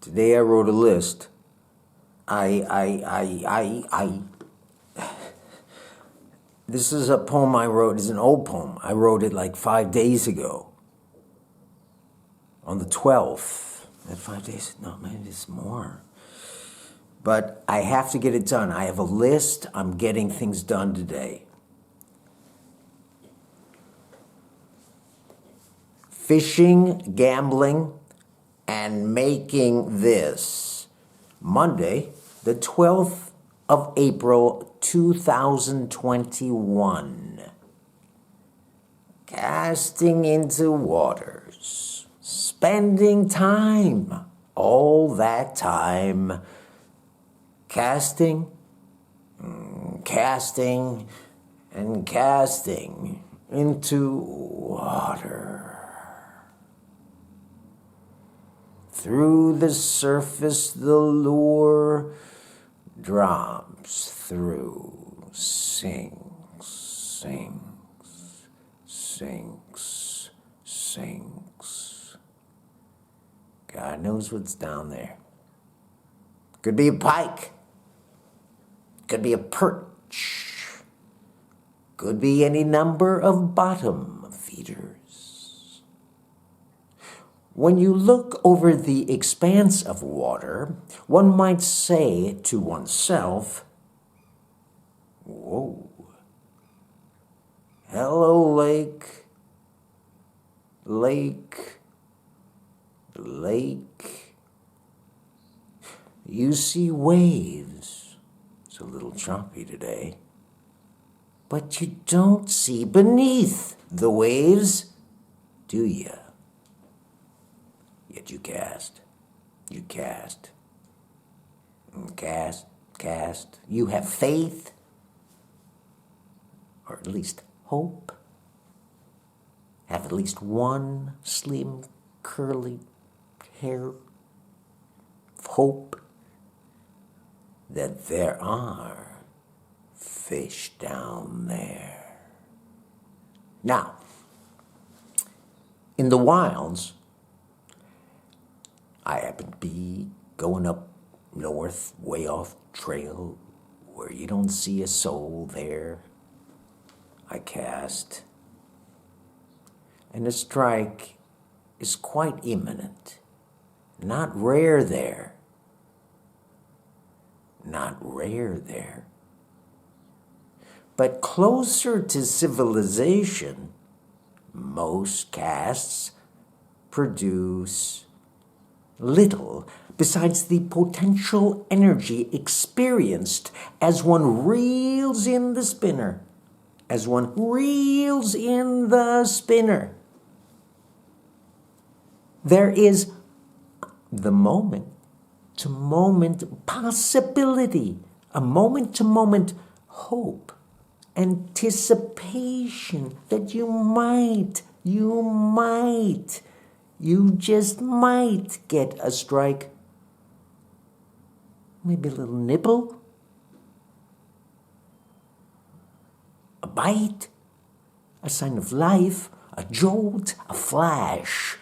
Today I wrote a list. This is a poem I wrote. It's an old poem. I wrote it like 5 days ago. On the 12th. 5 days? No, maybe it's more. But I have to get it done. I have a list. I'm getting things done today. Fishing, gambling, and making this. Monday, the 12th of April, 2021. Casting into waters. Spending time. All that time. Casting, casting, and casting into water. Through the surface the lure drops through, sinks, sinks, sinks, sinks. God knows what's down there. Could be a pike. Could be a perch. Could be any number of bottom feeders. When you look over the expanse of water, one might say to oneself, whoa, hello, lake, lake, lake. You see waves. It's a little choppy today. But you don't see beneath the waves, do you? Yet you cast. You cast. Cast, cast. You have faith, or at least hope. Have at least one slim, curly hair of hope that there are fish down there. Now, in the wilds, I happen to be going up north, way off trail, where you don't see a soul there. I cast, and the strike is quite imminent. Not rare there. Not rare there. But closer to civilization, most casts produce little besides the potential energy experienced as one reels in the spinner. As one reels in the spinner. There is the moment-to-moment possibility, a moment-to-moment hope, anticipation that you just might get a strike. Maybe a little nibble, a bite, a sign of life, a jolt, a flash,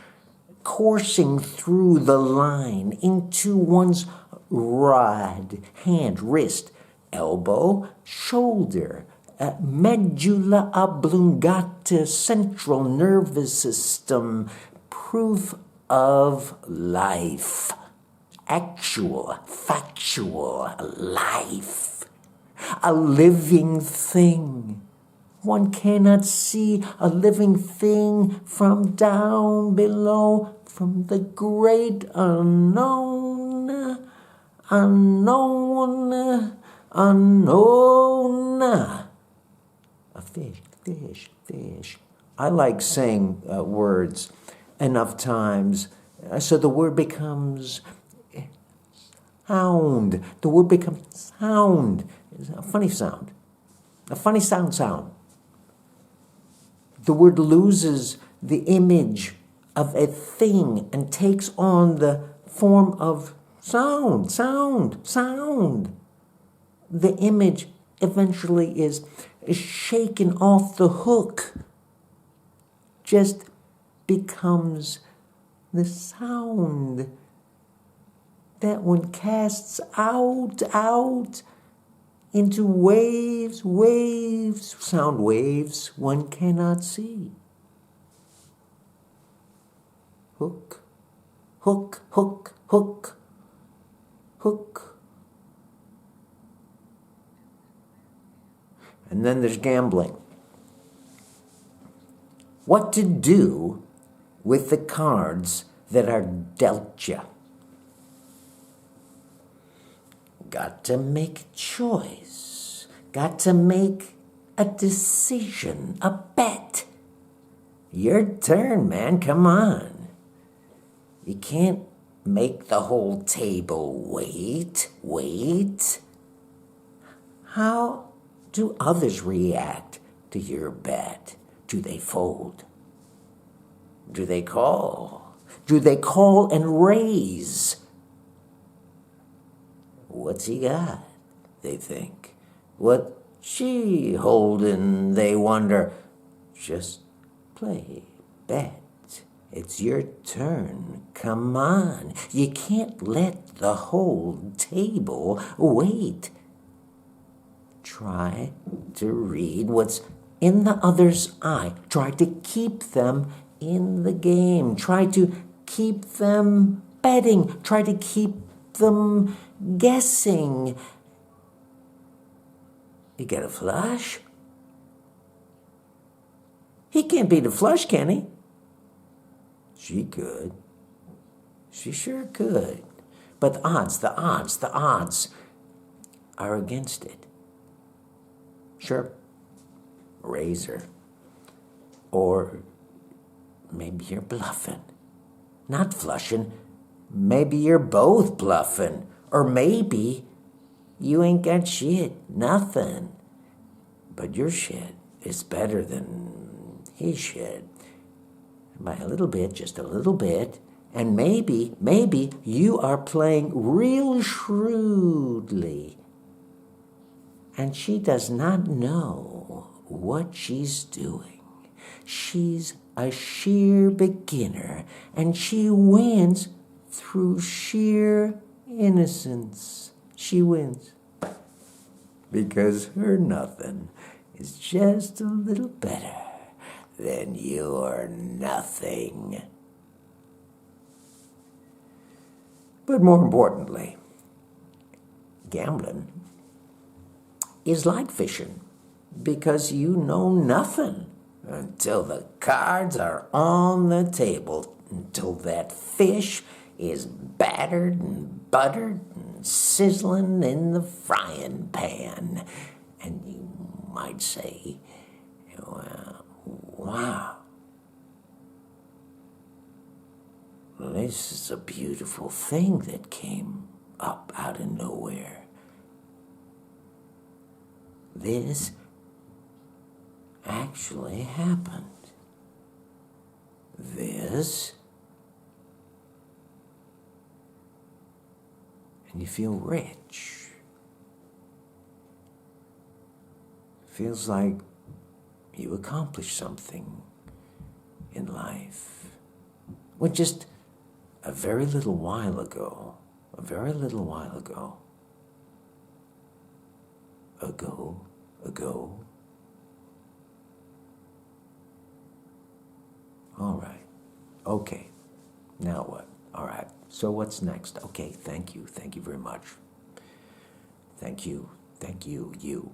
coursing through the line into one's rod, hand, wrist, elbow, shoulder, medulla oblongata, central nervous system, proof of life, actual, factual life, a living thing. One cannot see a living thing from down below, from the great unknown, unknown, unknown. A fish, fish, fish. I like saying words enough times so the word becomes sound. The word becomes sound. It's a funny sound. A funny sound. The word loses the image of a thing and takes on the form of sound. The image eventually is shaken off the hook, just becomes the sound that one casts out into waves, sound waves one cannot see. Hook, hook, hook, hook, hook. And then there's gambling. What to do with the cards that are dealt you? Got to make a choice. Got to make a decision, a bet. Your turn, man, come on. You can't make the whole table wait. How do others react to your bet? Do they fold? Do they call? Do they call and raise? What's he got? They think. What she holding? They wonder. Just play, bet. It's your turn. Come on. You can't let the whole table wait. Try to read what's in the other's eye. Try to keep them in the game. Try to keep them betting. Try to keep them guessing. You get a flush? He can't beat a flush, can he? She could. She sure could. But the odds are against it. Sure, razor. Or maybe you're bluffing. Not flushing. Maybe you're both bluffing. Or maybe you ain't got shit, nothing. But your shit is better than his shit. By a little bit, just a little bit. And maybe you are playing real shrewdly. And she does not know what she's doing. She's a sheer beginner, and she wins through sheer innocence. She wins because her nothing is just a little better than your nothing. But more importantly, gambling is like fishing because you know nothing until the cards are on the table, until that fish is battered and buttered and sizzling in the frying pan. And you might say, well, wow, this is a beautiful thing that came up out of nowhere. This actually happened. This. And you feel rich. Feels like you accomplished something in life. Well, just a very little while ago, All right. Okay. Now what? All right. So what's next? Okay. Thank you. Thank you very much. Thank you. Thank you. You.